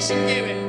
신계회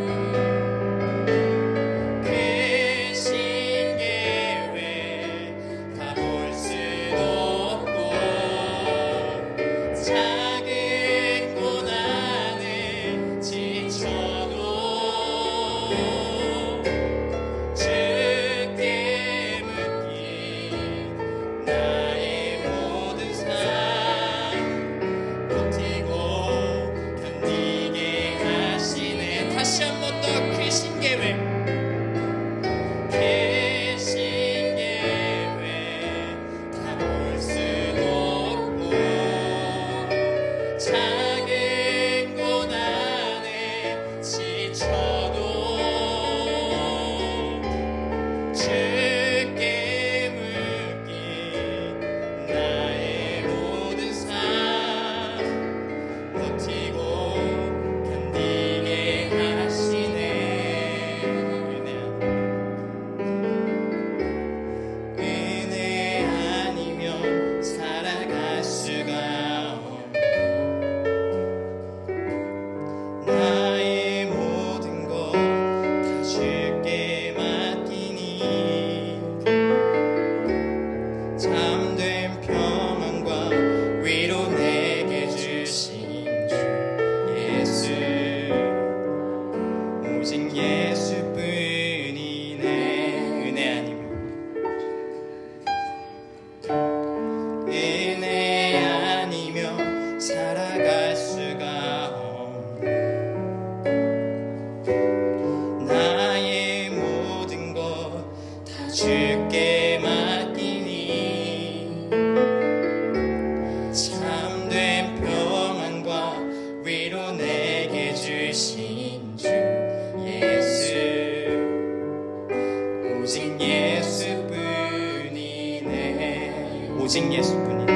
오직 예수뿐이네.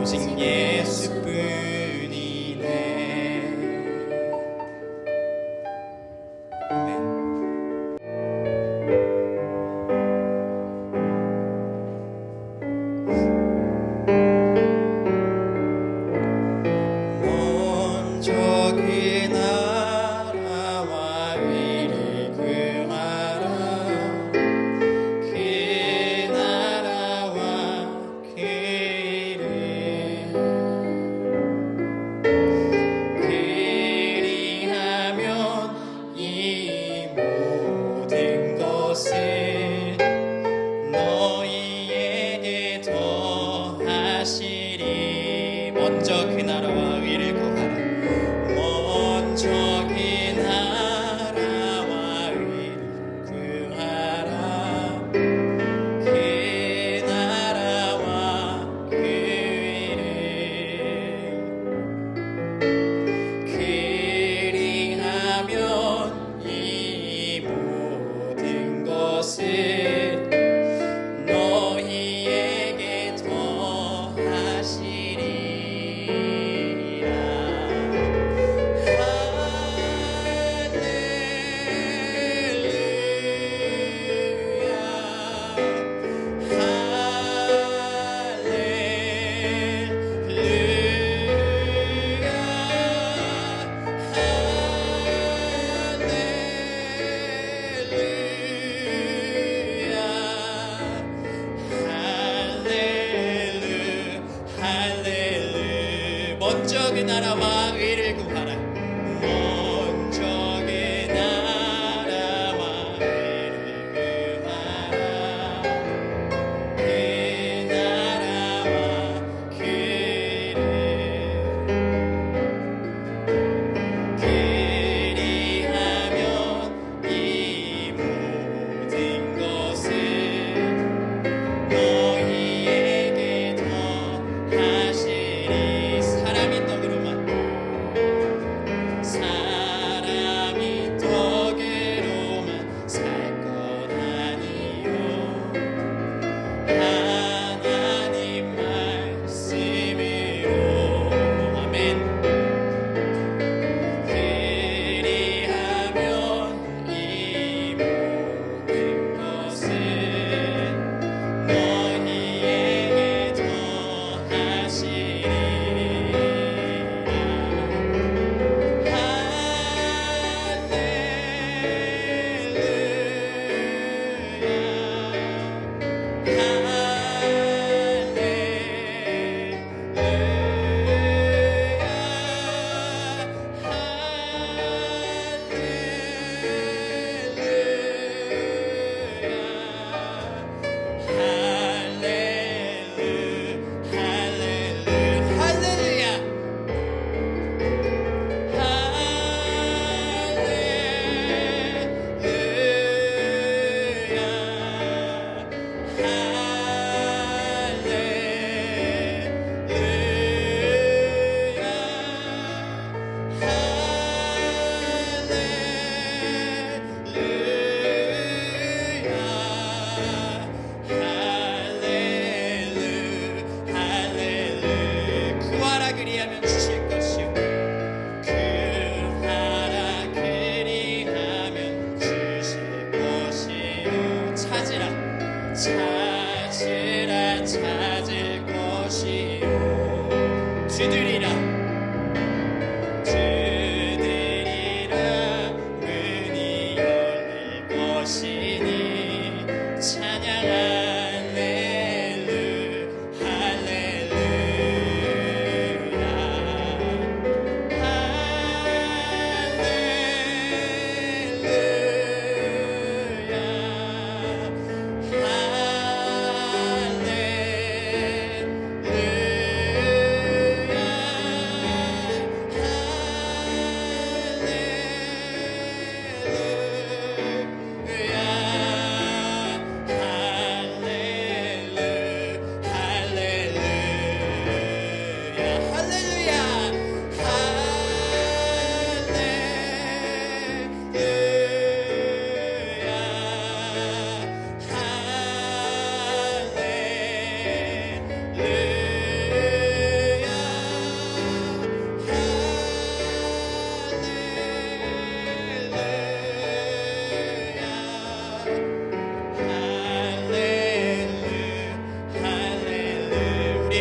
오직 예수뿐이네. 아멘. 먼저 그 나라와 의를 구하라. 그 나라와 그 의를 그리하면 이 모든 것을 너희에게 더하시리. 먼저 그 나라와 의를 구하라. 먼저 그 나라와 의를 구하라. 그 나라와 그 의를 그리하면 이 모든 것을 너희에게 더하시리라. 먼저 그 나라와 의를 구하라. 먼저 그 나라와 의를 구하라. 그 나라와 그 의를 그리하면 이 모든 것을 너희에게 더하시리. 사람이 떡으로만 것이요 주들이라 문이 열릴 것이니 찬양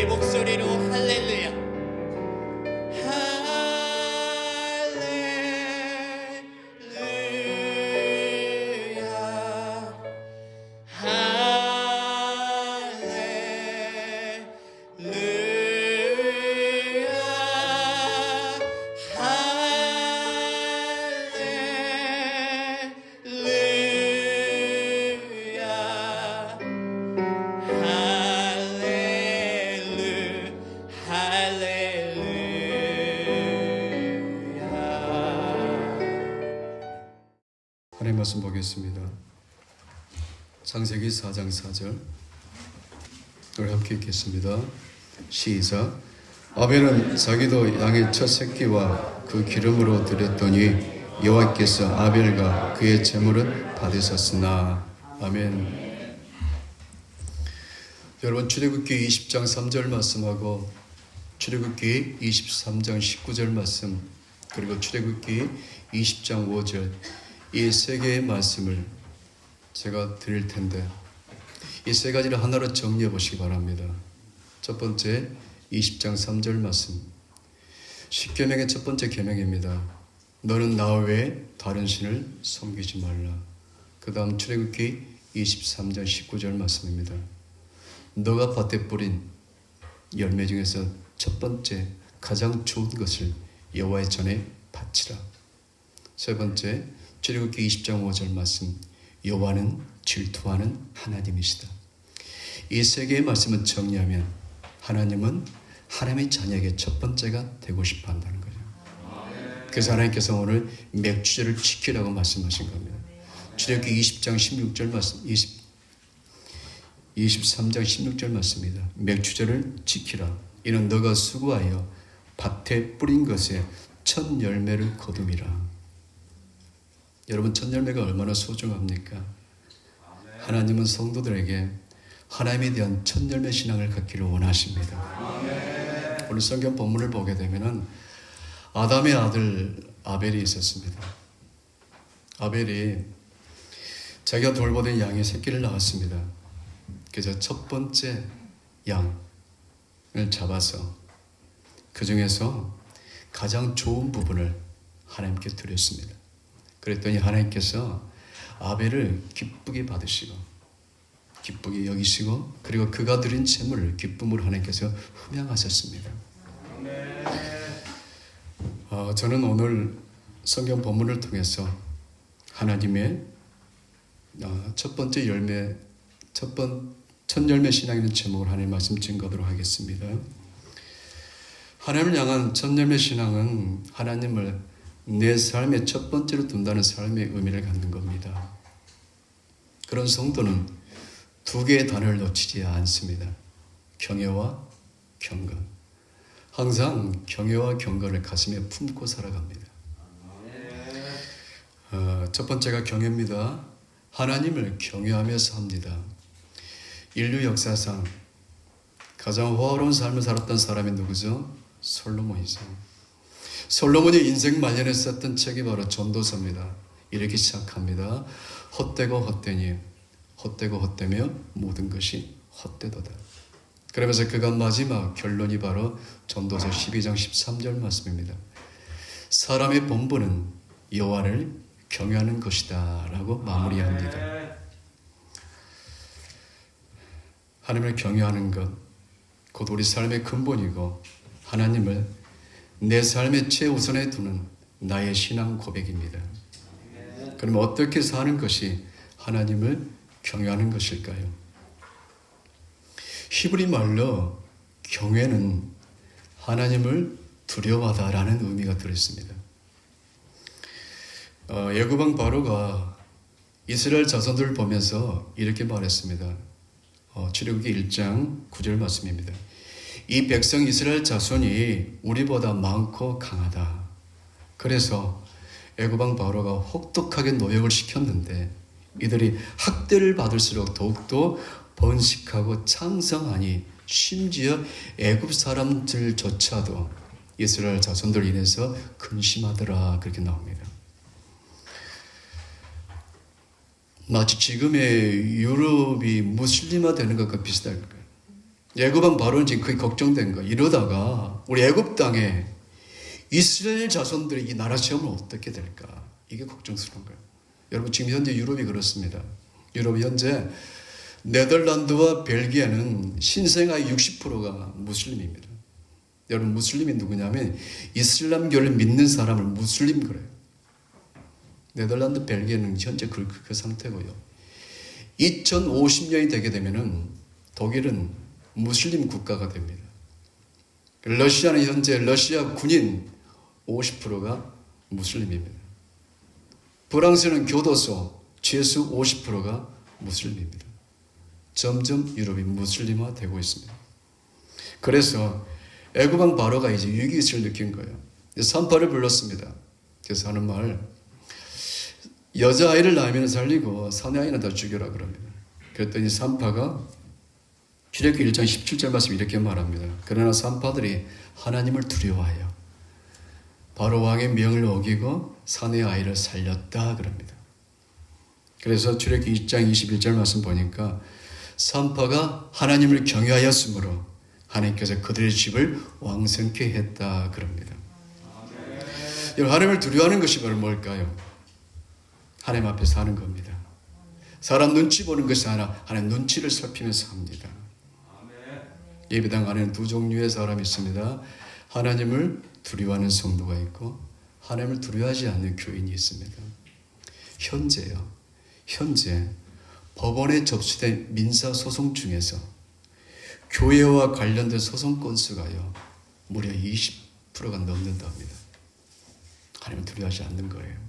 목소리로 할렐루야 하나님 말씀 보겠습니다. 창세기 4장 4절 우리 함께 읽겠습니다. 시작. 아벨은 자기도 양의 첫 새끼와 그 기름으로 드렸더니 여호와께서 아벨과 그의 제물은 받으셨으나. 아멘. 여러분, 출애굽기 20장 3절 말씀하고 출애굽기 23장 19절 말씀, 그리고 출애굽기 20장 5절, 이 세 개의 말씀을 제가 드릴 텐데 이 세 가지를 하나로 정리해 보시기 바랍니다. 첫 번째, 20장 3절 말씀, 십계명의 첫 번째 계명입니다. 너는 나 외에 다른 신을 섬기지 말라. 그 다음 출애굽기 23장 19절 말씀입니다. 너가 밭에 뿌린 열매 중에서 첫 번째 가장 좋은 것을 여호와의 전에 바치라. 세 번째, 출애굽기 20장 5절 말씀, 여호와는 질투하는 하나님이시다. 이 세 개의 말씀을 정리하면 하나님은 하나님의 자녀에게 첫 번째가 되고 싶어 한다는 거죠. 그래서 하나님께서 오늘 맥주제를 지키라고 말씀하신 겁니다. 출애굽기 20장 16절 말씀, 23장 16절 말씀입니다. 맥주제를 지키라. 이는 너가 수고하여 밭에 뿌린 것에 첫 열매를 거둠이라. 여러분, 첫 열매가 얼마나 소중합니까? 하나님은 성도들에게 하나님에 대한 첫 열매 신앙을 갖기를 원하십니다. 오늘 성경 본문을 보게 되면은 아담의 아들 아벨이 있었습니다. 아벨이 자기가 돌보던 양의 새끼를 낳았습니다. 그래서 첫 번째 양을 잡아서 그 중에서 가장 좋은 부분을 하나님께 드렸습니다. 그랬더니 하나님께서 아벨을 기쁘게 받으시고 기쁘게 여기시고, 그리고 그가 드린 제물을 기쁨으로 하나님께서 흠양하셨습니다. 저는 오늘 성경 본문을 통해서 하나님의 첫 번째 열매, 첫 열매 신앙이라는 제목을 하나님 말씀 증거하도록 하겠습니다. 하나님을 향한 첫 열매 신앙은 하나님을 내 삶의 첫 번째로 둔다는 삶의 의미를 갖는 겁니다. 그런 성도는 두 개의 단어를 놓치지 않습니다. 경외와 경건. 항상 경외와 경건을 가슴에 품고 살아갑니다. 첫 번째가 경외입니다. 하나님을 경외하며 삽니다. 인류 역사상 가장 호화로운 삶을 살았던 사람이 누구죠? 솔로몬이죠. 솔로몬이 인생 말년에 썼던 책이 바로 전도서입니다. 이렇게 시작합니다. 헛되고 헛되니 헛되고 헛되며 모든 것이 헛되도다. 그러면서 그가 마지막 결론이 바로 전도서 12장 13절 말씀입니다. 사람의 본분은 여호와를 경외하는 것이다 라고 마무리합니다. 하나님을 경외하는 것, 곧 우리 삶의 근본이고 하나님을 내 삶의 최우선에 두는 나의 신앙 고백입니다. 그럼 어떻게 사는 것이 하나님을 경외하는 것일까요? 히브리 말로 경외는 하나님을 두려워하다라는 의미가 들어있습니다. 애굽왕 바로가 이스라엘 자손들을 보면서 이렇게 말했습니다. 출애굽기 1장 9절 말씀입니다. 이 백성 이스라엘 자손이 우리보다 많고 강하다. 그래서 애굽왕 바로가 혹독하게 노역을 시켰는데 이들이 학대를 받을수록 더욱더 번식하고 창성하니 심지어 애굽 사람들조차도 이스라엘 자손들 인해서 근심하더라 그렇게 나옵니다. 마치 지금의 유럽이 무슬림화 되는 것과 비슷할 거예요. 애굽왕 바로는 지금 그게 걱정된 거예요. 이러다가 우리 애굽 땅에 이스라엘 자손들이 이 나라 시험을 어떻게 될까? 이게 걱정스러운 거예요. 여러분 지금 현재 유럽이 그렇습니다. 유럽이 현재 네덜란드와 벨기에는 신생아의 60%가 무슬림입니다. 여러분 무슬림이 누구냐면 이슬람교를 믿는 사람을 무슬림 그래요. 네덜란드, 벨기에는 현재 그 상태고요. 2050년이 되게 되면은 독일은 무슬림 국가가 됩니다. 러시아는 현재 러시아 군인 50%가 무슬림입니다. 프랑스는 교도소 죄수 50%가 무슬림입니다. 점점 유럽이 무슬림화 되고 있습니다. 그래서 애굽왕 바로가 이제 위기의식을 느낀 거예요. 산파를 불렀습니다. 그래서 하는 말, 여자아이를 낳으면 살리고 사내아이는 다 죽여라 그럽니다. 그랬더니 산파가 출애굽기 1장 17절 말씀 이렇게 말합니다. 그러나 산파들이 하나님을 두려워하여 바로 왕의 명을 어기고 사내아이를 살렸다 그럽니다. 그래서 출애굽기 2장 21절 말씀 보니까 산파가 하나님을 경외하였으므로 하나님께서 그들의 집을 왕성케 했다 그럽니다. 여러분, 하나님을 두려워하는 것이 바로 뭘까요? 하나님 앞에 사는 겁니다. 사람 눈치 보는 것이 아니라 하나님 눈치를 살피면서 삽니다. 예배당 안에는 두 종류의 사람이 있습니다. 하나님을 두려워하는 성도가 있고 하나님을 두려워하지 않는 교인이 있습니다. 현재 법원에 접수된 민사소송 중에서 교회와 관련된 소송 건수가요 무려 20%가 넘는다 합니다. 하나님을 두려워하지 않는 거예요.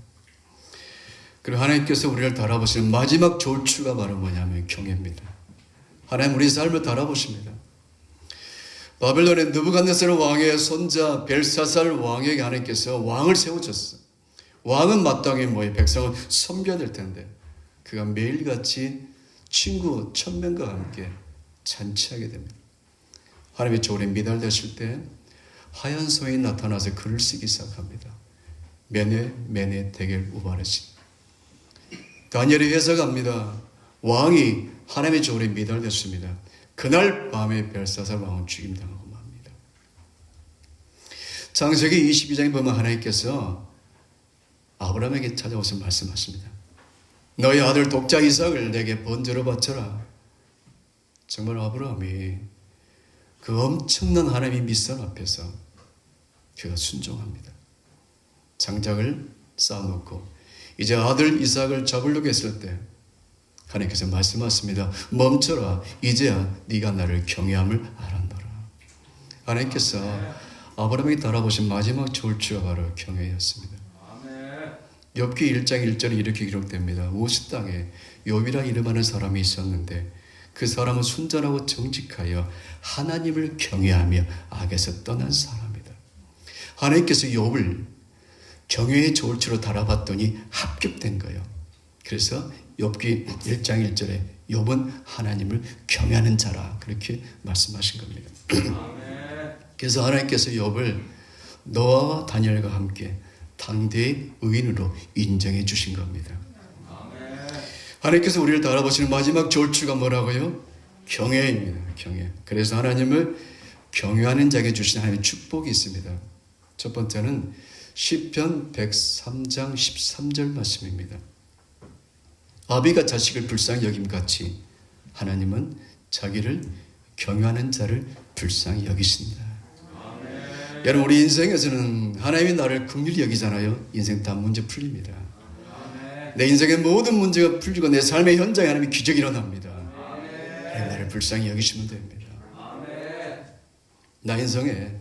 그리고 하나님께서 우리를 달아보시는 마지막 졸추가 바로 뭐냐면 경외입니다. 하나님 우리 삶을 달아보십니다. 바벨론의 느부갓네살 왕의 손자 벨사살 왕에게 하나님께서 왕을 세우셨어요. 왕은 마땅히 백성을 섬겨야 될 텐데 그가 매일같이 친구 1000명과 함께 잔치하게 됩니다. 하나님의 조울에 미달되실 때 하얀 소인이 나타나서 글을 쓰기 시작합니다. 메네 데겔 우바르시. 다니엘이 해석합니다. 왕이 하나님의 조울에 미달됐습니다. 그날 밤에 벨사살 왕은 죽임당하고 맙니다. 창세기 22장에 보면 하나님께서 아브라함에게 찾아오셔서 말씀하십니다. 너희 아들 독자 이삭을 내게 번제로 바쳐라. 정말 아브라함이 그 엄청난 하나님의 미선 앞에서 그가 순종합니다. 장작을 쌓아놓고 이제 아들 이삭을 잡으려고 했을 때 하나님께서 말씀하십니다. 멈춰라. 이제야 네가 나를 경외함을 알았노라. 하나님께서 아브라함에게 달아보신 마지막 졸추가 바로 경외였습니다. 욥기 1장 1절에 이렇게 기록됩니다. 우스 땅에 욥이라 이름하는 사람이 있었는데 그 사람은 순전하고 정직하여 하나님을 경외하며 악에서 떠난 사람이다. 하나님께서 욥을 경외의 졸추로 달아봤더니 합격된 거예요. 그래서 욥기 1장 1절에 욥은 하나님을 경외하는 자라 그렇게 말씀하신 겁니다. 그래서 하나님께서 욥을 노아와 다니엘과 함께 당대의 의인으로 인정해 주신 겁니다. 하나님께서 우리를 달아보시는 마지막 졸추가 뭐라고요? 경외입니다. 경외. 그래서 하나님을 경외하는 자에게 주신 하나님의 축복이 있습니다. 첫 번째는 시편 103장 13절 말씀입니다. 아비가 자식을 불쌍히 여김같이 하나님은 자기를 경외하는 자를 불쌍히 여기신다. 여러분, 우리 인생에서는 하나님이 나를 긍휼히 여기잖아요. 인생 다 문제 풀립니다. 내 인생의 모든 문제가 풀리고 내 삶의 현장에 하나님의 기적이 일어납니다. 하나님 나를 불쌍히 여기시면 됩니다. 나 인생에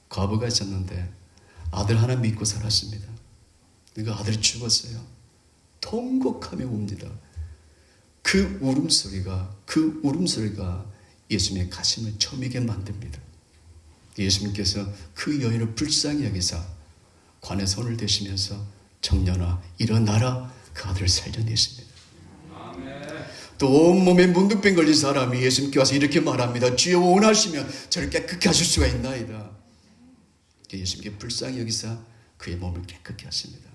과부가 있었는데 아들 하나 믿고 살았습니다. 그 아들이 죽었어요. 통곡하며 웁니다. 그 울음소리가 예수님의 가슴을 처미게 만듭니다. 예수님께서 그 여인을 불쌍히 여기사 관에 손을 대시면서 청년아 일어나라, 그 아들을 살려내십니다. 또 온몸에 문둥병 걸린 사람이 예수님께 와서 이렇게 말합니다. 주여 원하시면 저를 깨끗게 하실 수가 있나이다. 예수님께 불쌍히 여기사 그의 몸을 깨끗게 하십니다.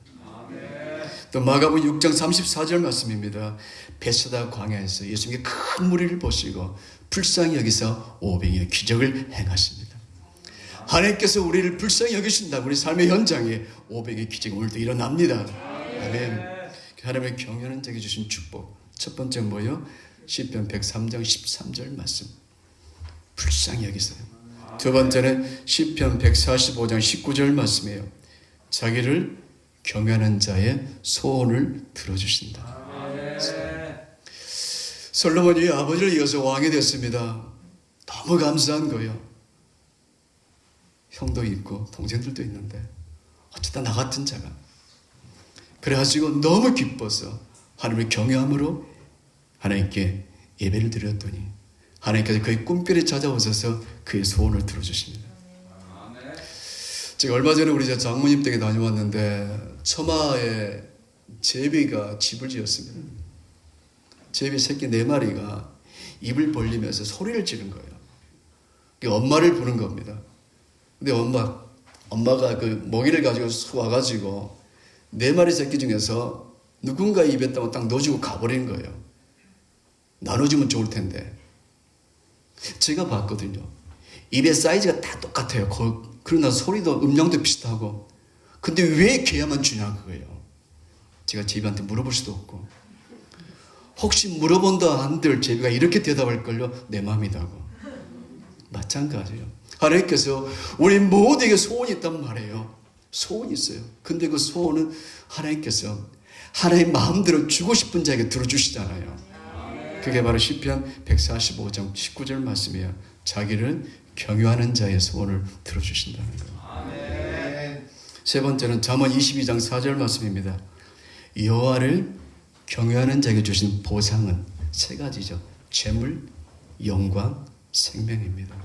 또 마가복음 6장 34절 말씀입니다. 베세다 광야에서 예수님께 큰 무리를 보시고 불쌍히 여기사 500의 기적을 행하십니다. 하나님께서 우리를 불쌍히 여기신다고 우리 삶의 현장에 500의 기적이 오늘도 일어납니다. 아멘. 하나님의 경외하는 자에게 주신 축복. 첫 번째 뭐예요? 시편 103장 13절 말씀. 불쌍히 여기세요. 두 번째는 시편 145장 19절 말씀이에요. 자기를 경외하는 자의 소원을 들어주신다. 솔로몬이 아버지를 이어서 왕이 됐습니다. 너무 감사한 거예요. 형도 있고 동생들도 있는데 어쩌다 나 같은 자가. 그래가지고 너무 기뻐서 하나님을 경외함으로 하나님께 예배를 드렸더니 하나님께서 그의 꿈결에 찾아오셔서 그의 소원을 들어주십니다. 제가 얼마 전에 우리 장모님 댁에 다녀왔는데 처마에 제비가 집을 지었습니다. 제비 새끼 4마리가 입을 벌리면서 소리를 지른 거예요. 엄마를 부른 겁니다. 근데 엄마가 그 먹이를 가지고 와가지고 4마리 새끼 중에서 누군가 입에 딱 넣어주고 가버리는 거예요. 나눠주면 좋을 텐데. 제가 봤거든요. 입의 사이즈가 다 똑같아요. 그러나 소리도 음량도 비슷하고. 근데 왜 걔야만 주냐 그거예요. 제가 제비한테 물어볼 수도 없고. 혹시 물어본다 한들 제비가 이렇게 대답할걸요. 내 마음이다고. 마찬가지예요. 하나님께서 우리 모두에게 소원이 있단 말이에요. 소원이 있어요. 근데 그 소원은 하나님께서 하나님 마음대로 주고 싶은 자에게 들어주시잖아요. 그게 바로 시편 145장 19절 말씀이에요. 자기를 경외하는 자의 소원을 들어주신다는 거예요. 세 번째는 잠언 22장 4절 말씀입니다. 여호와를 경외하는 자에게 주신 보상은 3가지죠. 재물, 영광, 생명입니다.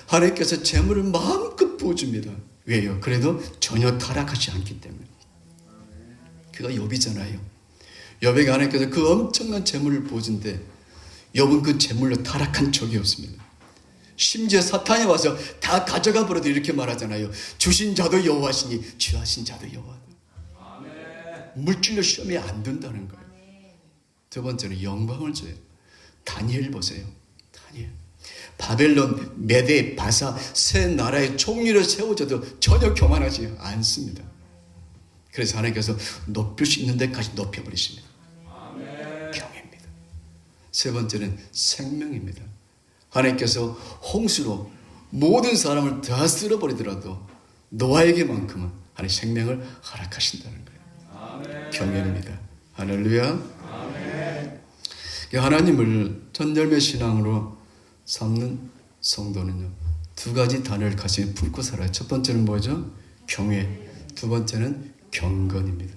하나님께서 재물을 마음껏 부어줍니다. 왜요? 그래도 전혀 타락하지 않기 때문에. 그가 욥이잖아요. 욥에게 하나님께서 그 엄청난 재물을 부어준데 욥은 그 재물로 타락한 적이 없습니다. 심지어 사탄이 와서 다 가져가 버려도 이렇게 말하잖아요. 주신 자도 여호와시니 취하신 자도 여호와다. 물질로 시험이 안 된다는 거예요. 두 번째는 영광을 줘요. 다니엘 보세요. 다니엘. 바벨론, 메대, 바사 세 나라의 총리로 세워져도 전혀 교만하지 않습니다. 그래서 하나님께서 높일 수 있는 데까지 높여버리십니다. 경외입니다. 세 번째는 생명입니다. 하나님께서 홍수로 모든 사람을 다 쓸어버리더라도 노아에게만큼은 하나님 생명을 허락하신다는 거예요. 경외입니다. 할렐루야. 하나님을 전열매 신앙으로 삼는 성도는요, 2가지 단어를 가슴에 품고 살아요. 첫 번째는 뭐죠? 경외. 두 번째는 경건입니다.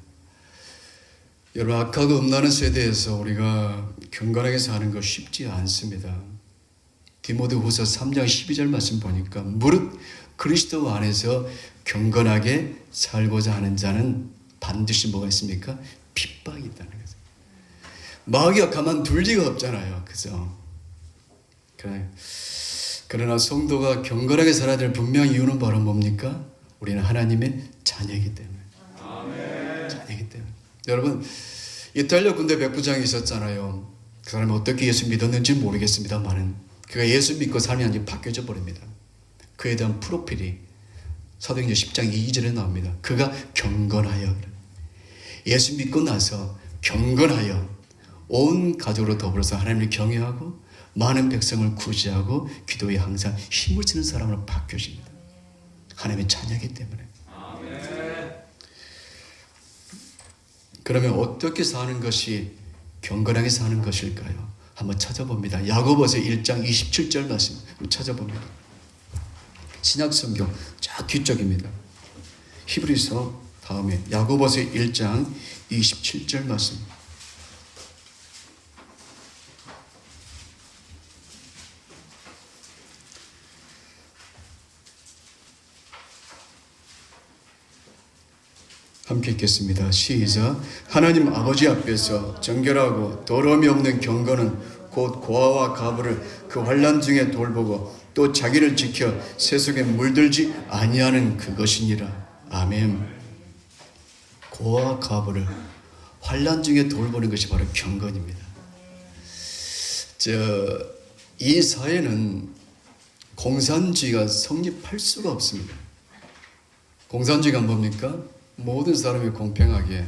여러분, 악하고 음란한 세대에서 우리가 경건하게 사는 거 쉽지 않습니다. 디모데후서 3장 12절 말씀 보니까 무릇 그리스도 안에서 경건하게 살고자 하는 자는 반드시 뭐가 있습니까? 핍박이 있다는 거죠. 마귀가 가만둘 리가 없잖아요. 그죠? 그러나 성도가 경건하게 살아야 될 분명한 이유는 바로 뭡니까? 우리는 하나님의 자녀이기 때문에. 자녀이기 때문에. 여러분, 이탈리아 군대 백부장이 있었잖아요. 그 사람이 어떻게 예수 믿었는지 모르겠습니다만은 그가 예수 믿고 삶이 완전히 바뀌어져 버립니다. 그에 대한 프로필이 사도행전 10장 2절에 나옵니다. 그가 경건하여, 예수 믿고 나서 경건하여 온 가족으로 더불어서 하나님을 경외하고 많은 백성을 구제하고 기도에 항상 힘을 쓰는 사람으로 바뀌어집니다. 하나님의 자녀이기 때문에. 그러면 어떻게 사는 것이 경건하게 사는 것일까요? 한번 찾아봅니다. 야고보서 1장 27절 말씀 찾아봅니다. 신약성경 쫙 뒤쪽입니다. 히브리서 다음에 야고보서 1장 27절 말씀. 함께 읽겠습니다. 시작. 하나님 아버지 앞에서 정결하고 더러움이 없는 경건은 곧 고아와 가부를 그 환난 중에 돌보고 또 자기를 지켜 세속에 물들지 아니하는 그것이니라. 아멘. 고아와 가부를 환난 중에 돌보는 것이 바로 경건입니다. 이 사회는 공산주의가 성립할 수가 없습니다. 공산주의가 뭡니까? 모든 사람이 공평하게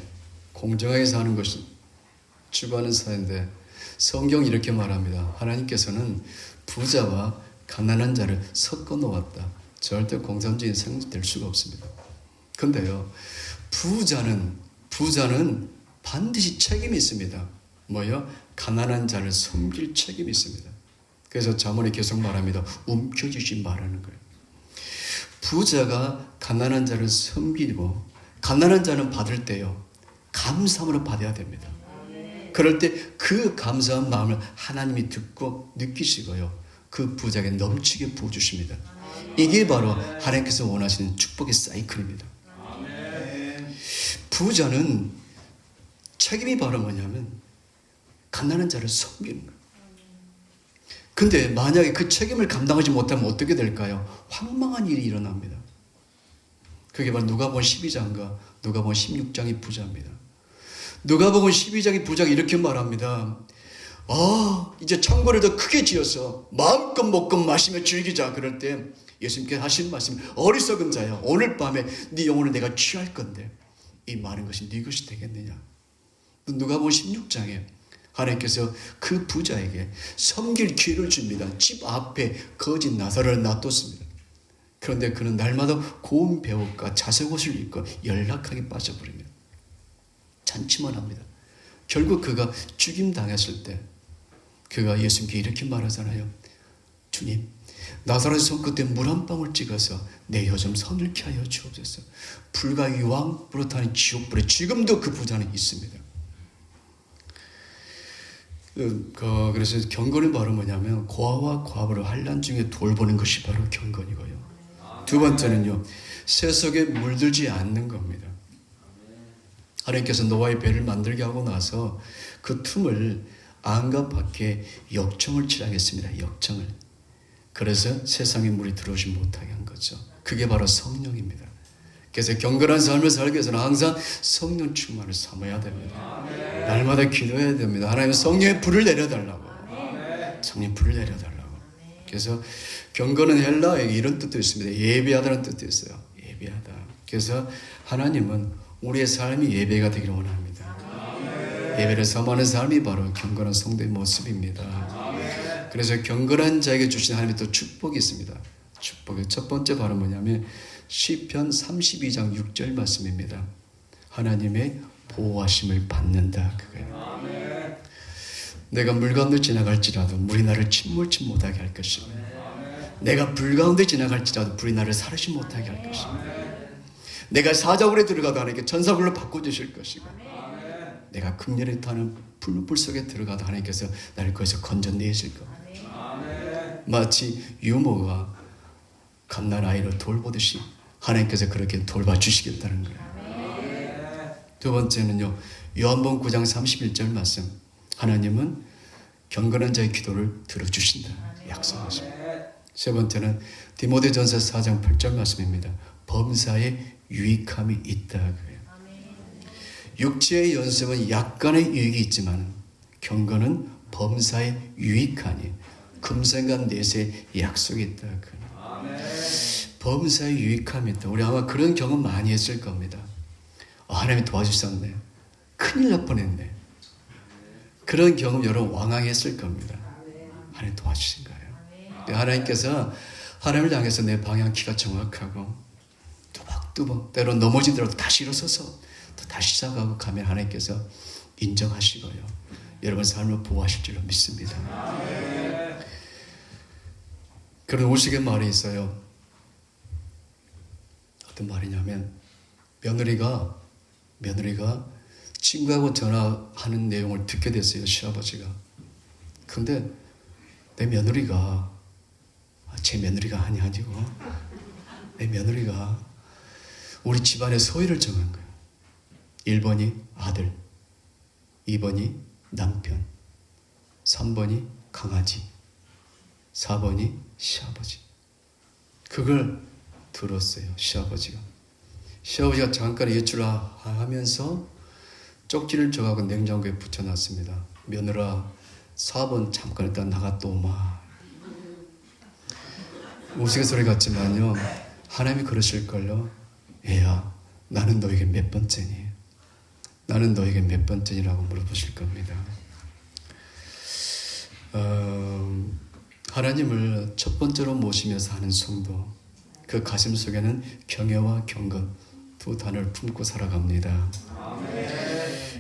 공정하게 사는 것을 추구하는 사회인데 성경이 이렇게 말합니다. 하나님께서는 부자와 가난한 자를 섞어 놓았다. 절대 공산주의는 성립될 수가 없습니다. 근데요, 부자는 반드시 책임이 있습니다. 뭐요? 가난한 자를 섬길 책임이 있습니다. 그래서 자문에 계속 말합니다. 움켜쥐지 말라는 거예요. 부자가 가난한 자를 섬기고 가난한 자는 받을 때요, 감사함으로 받아야 됩니다. 그럴 때 그 감사한 마음을 하나님이 듣고 느끼시고요, 그 부자에게 넘치게 부어주십니다. 이게 바로 하나님께서 원하시는 축복의 사이클입니다. 부자는 책임이 바로 뭐냐면 가난한 자를 섬기는 거예요. 근데 만약에 그 책임을 감당하지 못하면 어떻게 될까요? 황망한 일이 일어납니다. 그게 바로 누가복음 12장과 누가복음 16장의 부자입니다. 누가복음 12장의 부자가 이렇게 말합니다. 이제 창고를 더 크게 지어서 마음껏 먹고 마시며 즐기자. 그럴 때 예수님께서 하신 말씀, 어리석은 자야, 오늘 밤에 네 영혼을 내가 취할 건데 이 많은 것이 네 것이 되겠느냐. 누가복음 16장에 하나님께서 그 부자에게 섬길 기회를 줍니다. 집 앞에 거지 나사로를 놔뒀습니다. 그런데 그는 날마다 고운 배옷과 자색 옷을 입고 연락하게 빠져버립니다. 잔치만 합니다. 결국 그가 죽임당했을 때 그가 예수님께 이렇게 말하잖아요. 주님, 나사로의 손끝에 물 한 방울 찍어서 내 혀 좀 서늘케 하여 주옵소서. 불과 유황불로 타는 지옥불에 지금도 그 부자는 있습니다. 그래서 경건은 바로 뭐냐면 고아와 과부를 환난 중에 돌보는 것이 바로 경건이고요. 두 번째는요, 세속에 물들지 않는 겁니다. 하나님께서 노아의 배를 만들게 하고 나서 그 틈을 안과 밖에 역청을 칠하겠습니다. 역청을. 그래서 세상에 물이 들어오지 못하게 한 거죠. 그게 바로 성령입니다. 그래서 경건한 삶을 살기 위해서는 항상 성령 충만을 삼아야 됩니다. 날마다 기도해야 됩니다. 하나님 성령의 불을 내려달라고. 성령의 불을 내려달라고. 그래서 경건은 헬라어에 이런 뜻도 있습니다. 예배하다는 뜻도 있어요. 예배하다. 그래서 하나님은 우리의 삶이 예배가 되기를 원합니다. 예배를 섬하는 삶이 바로 경건한 성도의 모습입니다. 그래서 경건한 자에게 주신 하나님의 또 축복이 있습니다. 축복의 첫 번째 바로 뭐냐면 시편 32장 6절 말씀입니다. 하나님의 보호하심을 받는다. 그거예요. 내가 물 가운데 지나갈지라도 물이 나를 침몰치 못하게 할 것이고, 내가 불 가운데 지나갈지라도 불이 나를 사르지 못하게 할 것이고, 내가 사자굴에 들어가도 하나님께 천사굴로 바꿔주실 것이고, 내가 극렬히 타는 불 속에 들어가도 하나님께서 나를 거기서 건져내실 것. 마치 유모가 갓난 아이를 돌보듯이 하나님께서 그렇게 돌봐주시겠다는 거예요. 두 번째는요, 요한복음 9장 31절 말씀. 하나님은 경건한 자의 기도를 들어주신다. 약속하십니다. 세 번째는 디모데전서 4장 8절 말씀입니다. 범사에 유익함이 있다. 그래요. 육체의 연습은 약간의 유익이 있지만 경건은 범사에 유익하니 금생과 내세 약속이 있다. 범사에 유익함이 있다. 우리 아마 그런 경험 많이 했을 겁니다. 하나님이 도와주셨네. 큰일 날 뻔했네. 그런 경험 여러분 왕왕했을 겁니다. 하나님 도와주신 거예요. 하나님께서 하나님을 향해서 내 방향키가 정확하고 뚜벅뚜벅 때로 넘어지더라도 다시 일어서서 또 다시 시작하고 가면 하나님께서 인정하시고요. 여러분 삶을 보호하실 줄로 믿습니다. 그런 우스갯 말이 있어요. 어떤 말이냐면 며느리가 친구하고 전화하는 내용을 듣게 됐어요. 시아버지가. 근데 내 며느리가 제 며느리가 아니고 내 며느리가 우리 집안의 소유를 정한 거예요. 1번이 아들, 2번이 남편, 3번이 강아지, 4번이 시아버지. 그걸 들었어요. 시아버지가 잠깐 예출하면서 쪽지를 줘가고 냉장고에 붙여놨습니다. 며느라 4번 잠깐 있다 나갔다 오마. 우스갯소리 같지만요, 하나님이 그러실걸요. 애야, 나는 너에게 몇 번째니? 나는 너에게 몇 번째니라고 물어보실 겁니다. 하나님을 첫 번째로 모시면서 하는 성도, 그 가슴 속에는 경외와 경건 두 단어를 품고 살아갑니다.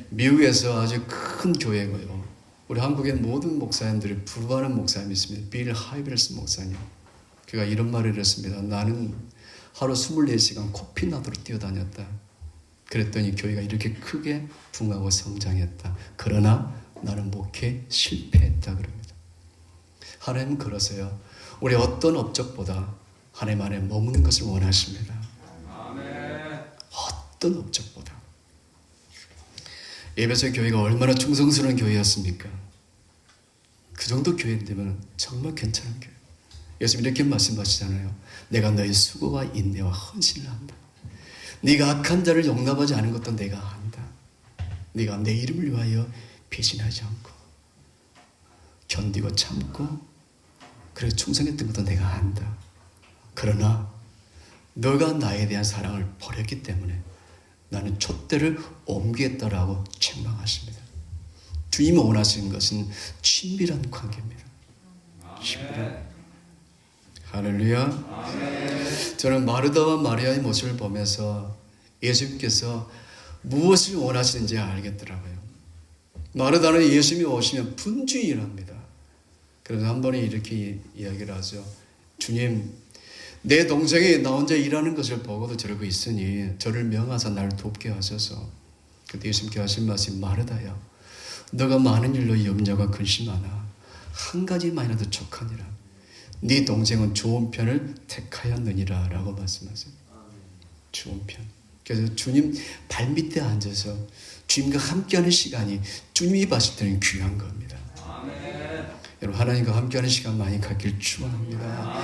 미국에서 아주 큰 교회고요. 우리 한국의 모든 목사님들이 부러워하는 목사님이 있습니다. 빌 하이벨스 목사님. 그가 이런 말을 했습니다. 나는 하루 24시간 코피 나도록 뛰어다녔다. 그랬더니 교회가 이렇게 크게 붕하고 성장했다. 그러나 나는 목회 실패했다 그럽니다. 하나님은 그러세요. 우리 어떤 업적보다 하나님 안에 머무는 것을 원하십니다. 어떤 업적보다. 에베소 교회가 얼마나 충성스러운 교회였습니까? 그 정도 교회인데면 정말 괜찮은 교회. 예수님 이렇게 말씀하시잖아요. 내가 너의 수고와 인내와 헌신을 한다. 네가 악한 자를 용납하지 않은 것도 내가 안다. 네가 내 이름을 위하여 배신하지 않고 견디고 참고 그리고 충성했던 것도 내가 안다. 그러나 너가 나에 대한 사랑을 버렸기 때문에 나는 촛대를 옮기겠다라고 책망하십니다. 주님이 원하시는 것은 친밀한 관계입니다. 친밀한. 할렐루야. 저는 마르다와 마리아의 모습을 보면서 예수님께서 무엇을 원하시는지 알겠더라고요. 마르다는 예수님이 오시면 분주일합니다. 그래서 한 번에 이렇게 이야기를 하죠. 주님, 내 동생이 나 혼자 일하는 것을 보고도 저러고 있으니 저를 명하사 나를 돕게 하소서. 그때 예수님께 하신 말씀이 마르다야, 너가 많은 일로 염려가 근심하나 한 가지만이라도 족하니라. 네 동생은 좋은 편을 택하였느니라 라고 말씀하세요. 좋은 편. 그래서 주님 발밑에 앉아서 주님과 함께하는 시간이 주님이 봤을 때는 귀한 겁니다. 여러분 하나님과 함께하는 시간 많이 갖길 축원합니다.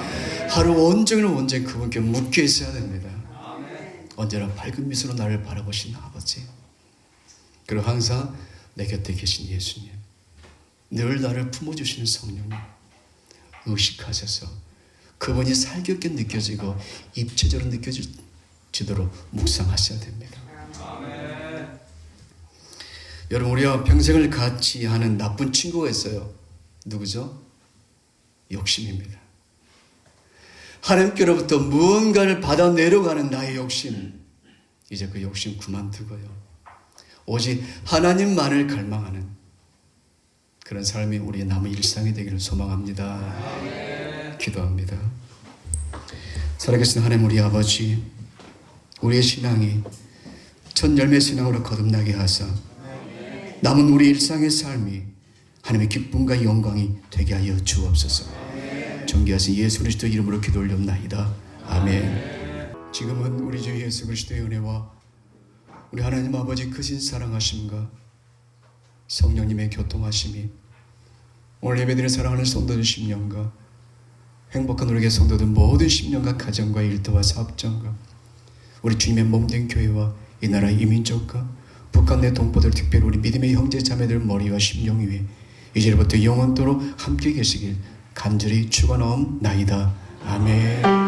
하루 온종일 그분께 묶여 있어야 됩니다. 언제나 밝은 미소로 나를 바라보시는 아버지, 그리고 항상 내 곁에 계신 예수님, 늘 나를 품어주시는 성령님 의식하셔서 그분이 살겹게 느껴지고 입체적으로 느껴지도록 묵상하셔야 됩니다. 여러분 우리와 평생을 같이 하는 나쁜 친구가 있어요. 누구죠? 욕심입니다. 하나님께로부터 무언가를 받아내려가는 나의 욕심, 이제 그 욕심 그만두고요. 오직 하나님만을 갈망하는 그런 삶이 우리의 남은 일상이 되기를 소망합니다. 기도합니다. 살아계신 하나님 우리 아버지, 우리의 신앙이 첫 열매 신앙으로 거듭나게 하사 남은 우리 일상의 삶이 하나님의 기쁨과 영광이 되게 하여 주옵소서. 존귀하신 예수 그리스도 이름으로 기도 올렸나이다. 아멘. 지금은 우리 주 예수 그리스도의 은혜와 우리 하나님 아버지 크신 사랑하심과 성령님의 교통하심이 오늘 예배드리는 사랑하는 성도들 10년과 행복한 우리의 성도들 모든 10년과 가정과 일터와 사업장과 우리 주님의 몸된 교회와 이 나라의 이민족과 북한 내 동포들, 특별히 우리 믿음의 형제 자매들 머리와 심령 위에 이제부터 영원토록 함께 계시길 간절히 축원하옵나이다. 아멘.